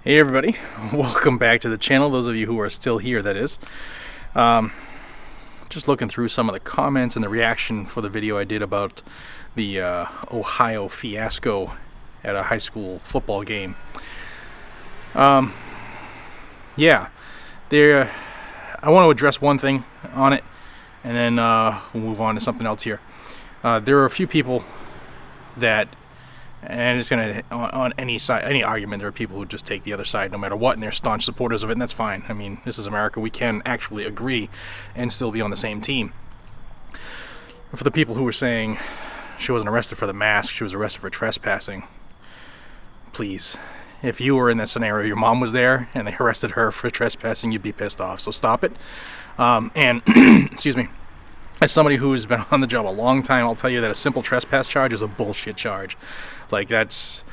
Hey everybody, welcome back to the channel, those of you who are still here, that is. Just looking through some of the comments and the reaction for the video I did about the Ohio fiasco at a high school football game. I want to address one thing on it, and then we'll move on to something else here. There are a few people that, and it's going to, on any side, any argument, there are people who just take the other side no matter what, and they're staunch supporters of it, and that's fine. I mean, this is America. We can actually agree and still be on the same team. For the people who were saying she wasn't arrested for the mask, she was arrested for trespassing, please, if you were in that scenario, your mom was there, and they arrested her for trespassing, you'd be pissed off, so stop it. And, excuse me, as somebody who's been on the job a long time, I'll tell you that a simple trespass charge is a bullshit charge. Like, that's...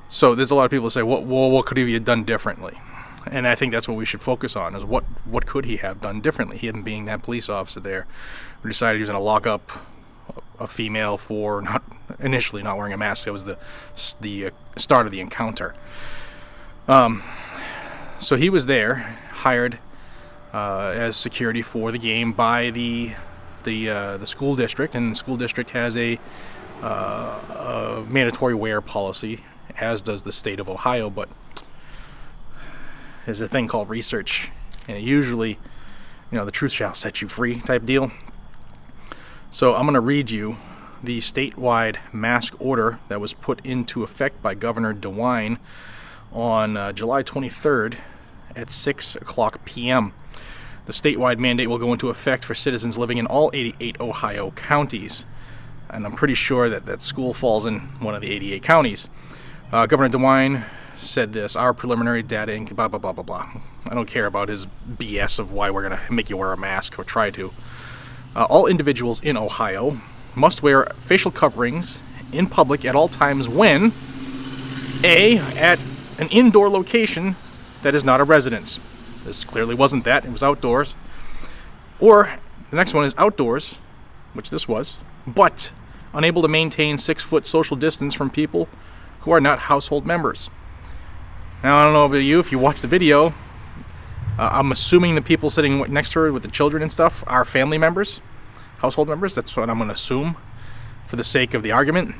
So there's a lot of people who say, what could he have done differently? And I think that's what we should focus on, is what could he have done differently? Him being that police officer there who decided he was going to lock up a female for initially not wearing a mask. That was the start of the encounter. So he was there, hired as security for the game by the school district, and the school district has a mandatory wear policy, as does the state of Ohio, but there's a thing called research, and it usually, the truth shall set you free type deal. So I'm going to read you the statewide mask order that was put into effect by Governor DeWine on July 23rd at 6 o'clock p.m. The statewide mandate will go into effect for citizens living in all 88 Ohio counties. And I'm pretty sure that school falls in one of the 88 counties. Governor DeWine said this: our preliminary data, blah, blah, blah, blah, blah. I don't care about his BS of why we're going to make you wear a mask, or try to. All individuals in Ohio must wear facial coverings in public at all times when A, at an indoor location that is not a residence. This clearly wasn't that. It was outdoors. Or the next one is outdoors, which this was, but unable to maintain 6-foot social distance from people who are not household members. Now, I don't know about you, if you watch the video, I'm assuming the people sitting next to her with the children and stuff are family members, household members. That's what I'm going to assume for the sake of the argument.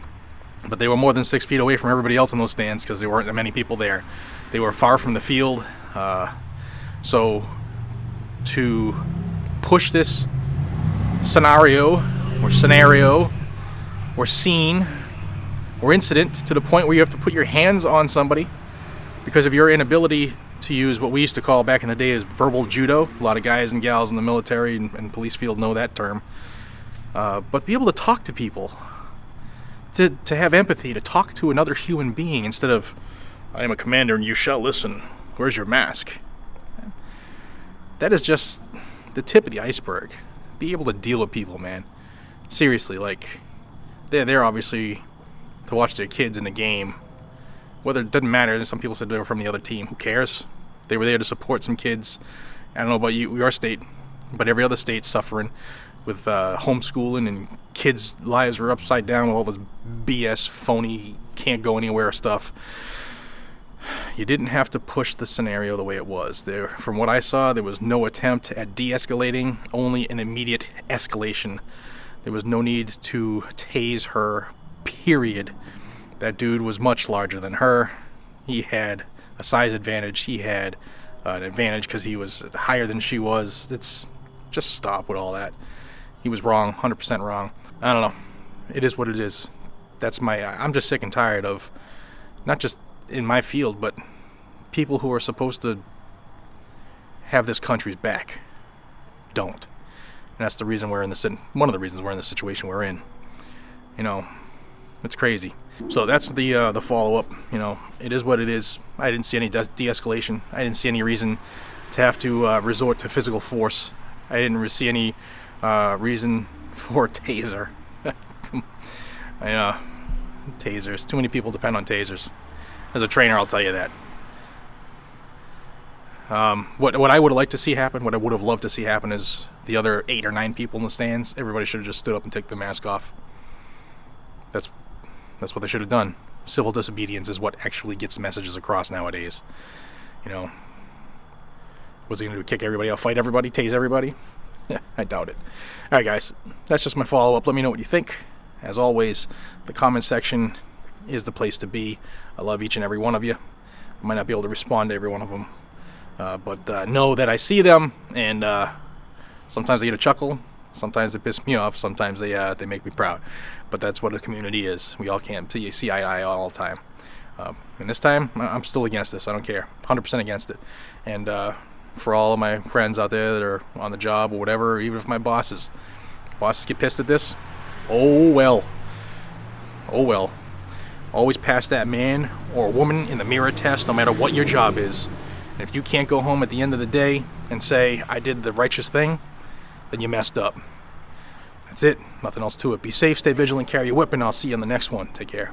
But they were more than 6 feet away from everybody else in those stands because there weren't that many people there. They were far from the field. So to push this scenario or scene or incident to the point where you have to put your hands on somebody because of your inability to use what we used to call back in the day as verbal judo. A lot of guys and gals in the military and police field know that term. But be able to talk to people, to have empathy, to talk to another human being instead of, I am a commander and you shall listen. Where's your mask? That is just the tip of the iceberg. Be able to deal with people, man. Seriously, like, they're there obviously to watch their kids in the game. Whether it doesn't matter, some people said they were from the other team. Who cares? They were there to support some kids. I don't know about your state, but every other state's suffering with homeschooling, and kids' lives are upside down with all this BS, phony, can't go anywhere stuff. You didn't have to push the scenario the way it was. There, from what I saw, there was no attempt at de-escalating, only an immediate escalation. There was no need to tase her, period. That dude was much larger than her. He had a size advantage. He had an advantage because he was higher than she was. It's just stop with all that. He was wrong, 100% wrong. I don't know. It is what it is. I'm just sick and tired of, not just in my field, but people who are supposed to have this country's back don't. And that's the reason one of the reasons we're in the situation we're in. It's crazy. So that's the follow-up. It is what it is. I didn't see any de-escalation. I didn't see any reason to have to resort to physical force. I didn't see any reason for a taser. Tasers. Too many people depend on tasers. As a trainer, I'll tell you that. What I would have liked to see happen, what I would have loved to see happen, is the other 8 or 9 people in the stands, everybody should have just stood up and taken the mask off. That's what they should have done. civil disobedience is what actually gets messages across nowadays. You know, what's he gonna do? Kick everybody out, fight everybody, tase everybody? I doubt it. Alright guys, that's just my follow-up. Let me know what you think. As always, the comment section is the place to be. I love each and every one of you. I might not be able to respond to every one of them, but know that I see them, and sometimes I get a chuckle, sometimes they piss me off, sometimes they make me proud. But that's what a community is. We all can't see eye to eye all the time. And this time, I'm still against this. I don't care. 100% against it. And for all of my friends out there that are on the job or whatever, even if my bosses get pissed at this, oh well. Oh well. Always pass that man or woman in the mirror test, no matter what your job is. And if you can't go home at the end of the day and say, I did the righteous thing, then you messed up. That's it. Nothing else to it. Be safe, stay vigilant, carry your weapon. I'll see you on the next one. Take care.